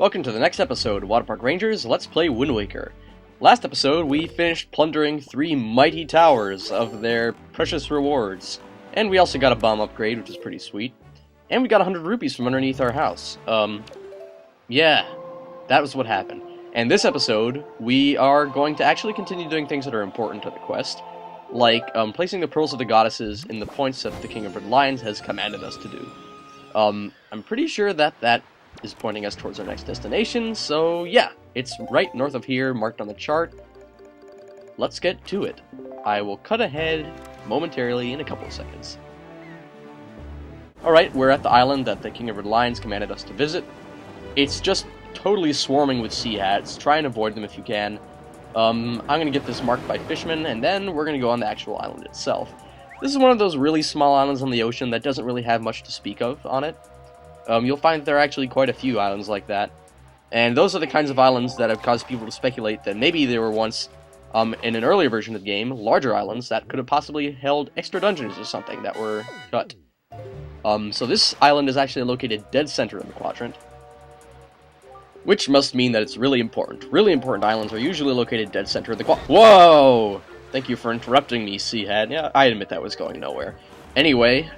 Welcome to the next episode of WaterparkRangers Let's Play Wind Waker. Last episode, we finished plundering 3 mighty towers of their precious rewards. And we also got a bomb upgrade, which is pretty sweet. And we got 100 rupees from underneath our house. Yeah, that was what happened. And this episode, we are going to actually continue doing things that are important to the quest. Like, placing the Pearls of the Goddesses in the points that the King of Red Lions has commanded us to do. I'm pretty sure that is pointing us towards our next destination, so yeah, it's right north of here, marked on the chart. Let's get to it. I will cut ahead momentarily in a couple of seconds. Alright, we're at the island that the King of Red Lions commanded us to visit. It's just totally swarming with sea hats. Try and avoid them if you can. I'm gonna get this marked by fishermen, and then we're gonna go on the actual island itself. This is one of those really small islands on the ocean that doesn't really have much to speak of on it. You'll find that there are actually quite a few islands like that. And those are the kinds of islands that have caused people to speculate that maybe they were once, in an earlier version of the game, larger islands that could have possibly held extra dungeons or something that were cut. So this island is actually located dead center in the quadrant. Which must mean that it's really important. Really important islands are usually located dead center of the quadrant. Whoa! Thank you for interrupting me, Sea Hat. Yeah, I admit that was going nowhere. Anyway,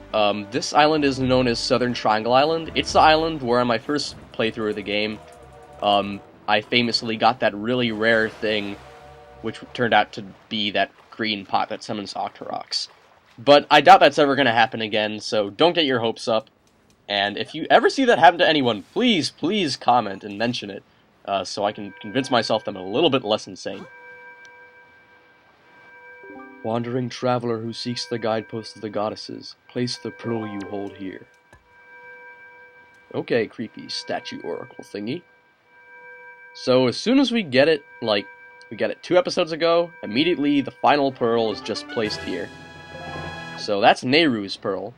this island is known as Southern Triangle Island. It's the island where on my first playthrough of the game, I famously got that really rare thing, which turned out to be that green pot that summons Octoroks. But I doubt that's ever going to happen again, so don't get your hopes up. And if you ever see that happen to anyone, please comment and mention it, so I can convince myself that I'm a little bit less insane. Wandering traveler who seeks the guidepost of the goddesses, place the pearl you hold here. Okay, creepy statue oracle thingy. So as soon as we get it, we got it 2 episodes ago, immediately the final pearl is just placed here. So that's Nehru's pearl.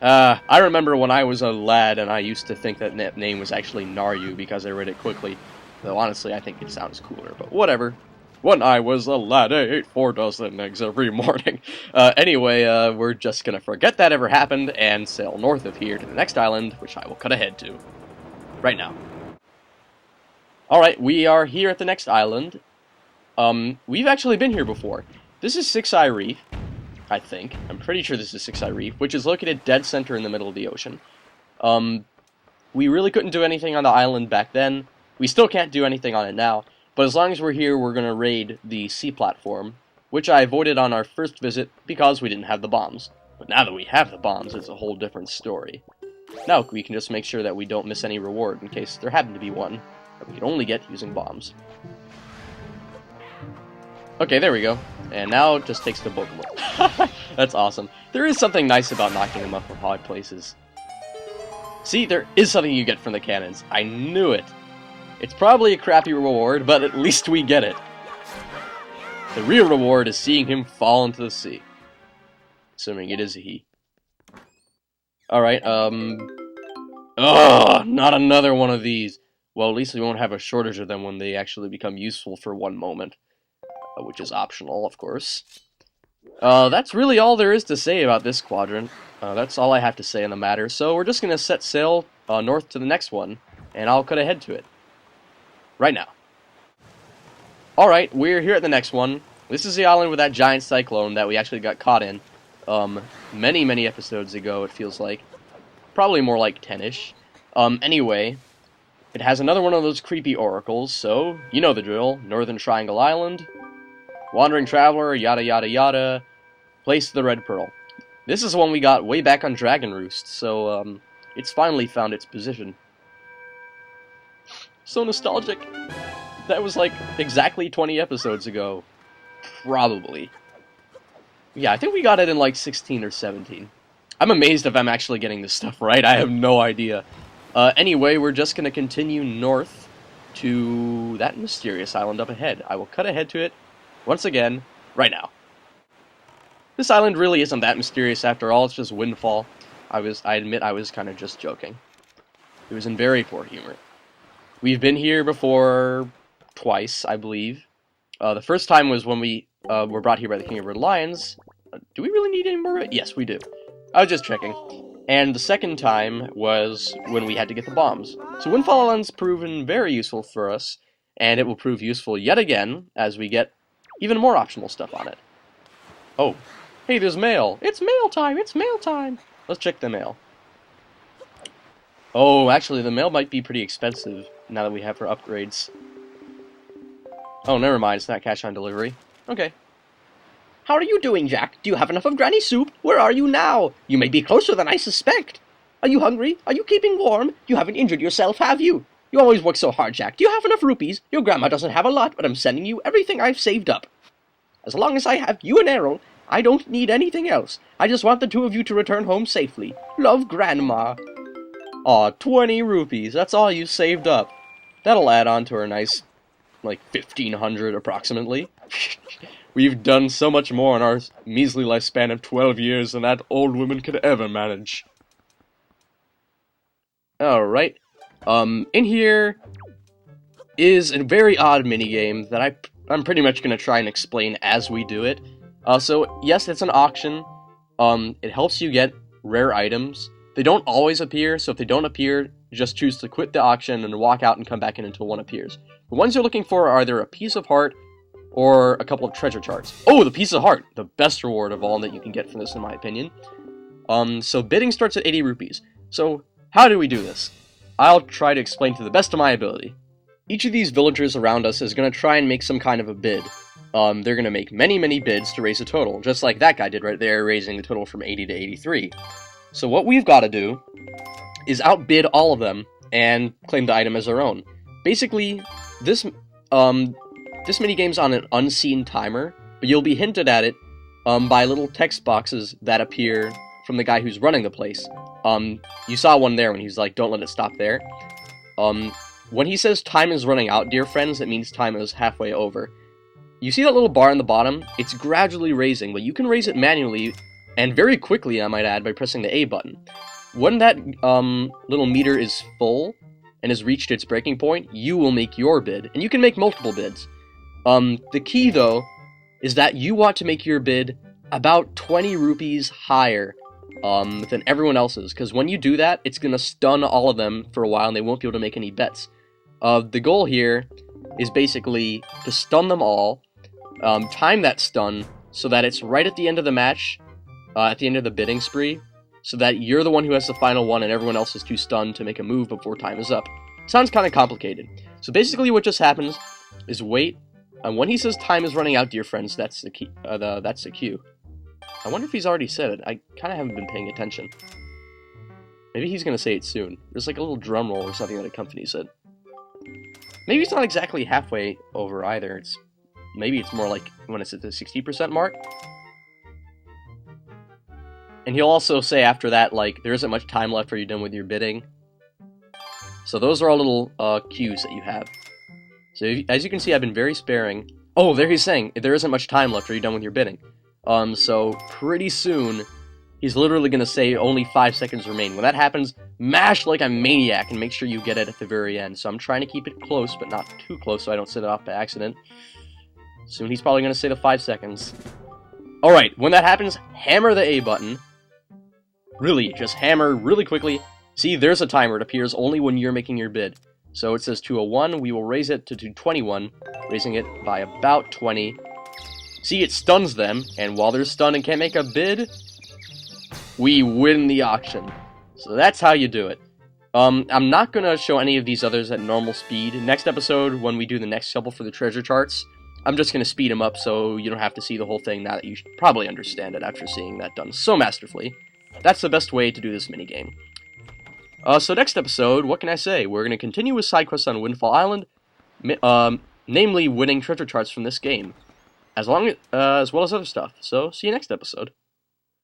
I remember when I was a lad and I used to think that name was actually Naryu because I read it quickly. Though honestly, I think it sounds cooler, but whatever. When I was a lad, I ate 4 dozen eggs every morning. Anyway, we're just gonna forget that ever happened and sail north of here to the next island, which I will cut ahead to. Right now. Alright, we are here at the next island. We've actually been here before. This is Six Eye Reef, I think. I'm pretty sure this is Six Eye Reef, which is located dead center in the middle of the ocean. We really couldn't do anything on the island back then. We still can't do anything on it now. But as long as we're here, we're going to raid the sea platform, which I avoided on our first visit because we didn't have the bombs. But now that we have the bombs, it's a whole different story. Now we can just make sure that we don't miss any reward in case there happened to be one that we could only get using bombs. Okay, there we go. And now it just takes the boat. That's awesome. There is something nice about knocking them off of high places. See, there is something you get from the cannons. I knew it. It's probably a crappy reward, but at least we get it. The real reward is seeing him fall into the sea. Assuming it is a he. Alright, not another one of these. Well, at least we won't have a shortage of them when they actually become useful for one moment. Which is optional, of course. That's really all there is to say about this quadrant. That's all I have to say on the matter, so we're just gonna set sail north to the next one, and I'll cut ahead to it. Right now. Alright, we're here at the next one. This is the island with that giant cyclone that we actually got caught in. Many episodes ago, it feels like. Probably more like 10-ish. Anyway, it has another one of those creepy oracles, so you know the drill. Northern Triangle Island. Wandering traveler, yada yada yada. Place the red pearl. This is one we got way back on Dragon Roost, so it's finally found its position. So nostalgic. That was like exactly 20 episodes ago. Probably. Yeah, I think we got it in like 16 or 17. I'm amazed if I'm actually getting this stuff right. I have no idea. Anyway, we're just going to continue north to that mysterious island up ahead. I will cut ahead to it once again, right now. This island really isn't that mysterious after all. It's just Windfall. I admit I was kind of just joking. It was in very poor humor. We've been here before twice, I believe. The first time was when we were brought here by the King of Red Lions. Do we really need any more? Yes, we do. I was just checking. And the second time was when we had to get the bombs. So Windfall Island's proven very useful for us, and it will prove useful yet again as we get even more optional stuff on it. Oh, hey, there's mail. It's mail time, it's mail time. Let's check the mail. Oh, actually, the mail might be pretty expensive now that we have our upgrades. Oh, never mind, it's not cash on delivery. Okay. How are you doing, Jack? Do you have enough of Granny soup? Where are you now? You may be closer than I suspect. Are you hungry? Are you keeping warm? You haven't injured yourself, have you? You always work so hard, Jack. Do you have enough rupees? Your grandma doesn't have a lot, but I'm sending you everything I've saved up. As long as I have you and Errol, I don't need anything else. I just want the two of you to return home safely. Love, Grandma. Aw, 20 rupees. That's all you saved up. That'll add on to our nice, like, 1,500 approximately. We've done so much more in our measly lifespan of 12 years than that old woman could ever manage. Alright. In here is a very odd minigame that I'm pretty much going to try and explain as we do it. So, yes, it's an auction. It helps you get rare items. They don't always appear, so if they don't appear, just choose to quit the auction and walk out and come back in until one appears. The ones you're looking for are either a piece of heart or a couple of treasure charts. Oh, the piece of heart! The best reward of all that you can get from this, in my opinion. So bidding starts at 80 rupees. So, how do we do this? I'll try to explain to the best of my ability. Each of these villagers around us is going to try and make some kind of a bid. They're going to make many, many bids to raise a total, just like that guy did right there, raising the total from 80 to 83. So what we've got to do is outbid all of them and claim the item as our own. Basically, this minigame's on an unseen timer, but you'll be hinted at it by little text boxes that appear from the guy who's running the place. You saw one there when he's like, don't let it stop there. When he says time is running out, dear friends, that means time is halfway over. You see that little bar on the bottom? It's gradually raising, but you can raise it manually, and very quickly, I might add, by pressing the A button. When that little meter is full and has reached its breaking point, you will make your bid, and you can make multiple bids. The key, though, is that you want to make your bid about 20 rupees higher than everyone else's, because when you do that, it's going to stun all of them for a while, and they won't be able to make any bets. The goal here is basically to stun them all, time that stun so that it's right at the end of the match, at the end of the bidding spree, so that you're the one who has the final one and everyone else is too stunned to make a move before time is up. Sounds kind of complicated. So basically what just happens is wait, and when he says time is running out, dear friends, that's the key. That's the cue. I wonder if he's already said it. I kind of haven't been paying attention. Maybe he's going to say it soon. There's like a little drum roll or something that accompanies it. Maybe it's not exactly halfway over either. Maybe it's more like when it's at the 60% mark. And he'll also say after that, like, there isn't much time left. Are you done with your bidding? So those are all little cues that you have. So as you can see, I've been very sparing. Oh, there he's saying, there isn't much time left. Are you done with your bidding? So pretty soon, he's literally going to say only 5 seconds remain. When that happens, mash like a maniac and make sure you get it at the very end. So I'm trying to keep it close, but not too close so I don't set it off by accident. Soon he's probably going to say the 5 seconds. Alright, when that happens, hammer the A button. Really, just hammer really quickly. See, there's a timer. It appears only when you're making your bid. So it says 201. We will raise it to 221, raising it by about 20. See, it stuns them, and while they're stunned and can't make a bid, we win the auction. So that's how you do it. I'm not going to show any of these others at normal speed. Next episode, when we do the next couple for the treasure charts, I'm just going to speed them up so you don't have to see the whole thing now that you should probably understand it after seeing that done so masterfully. That's the best way to do this minigame. So next episode, what can I say? We're going to continue with side quests on Windfall Island, namely winning treasure charts from this game, as well as other stuff. So see you next episode.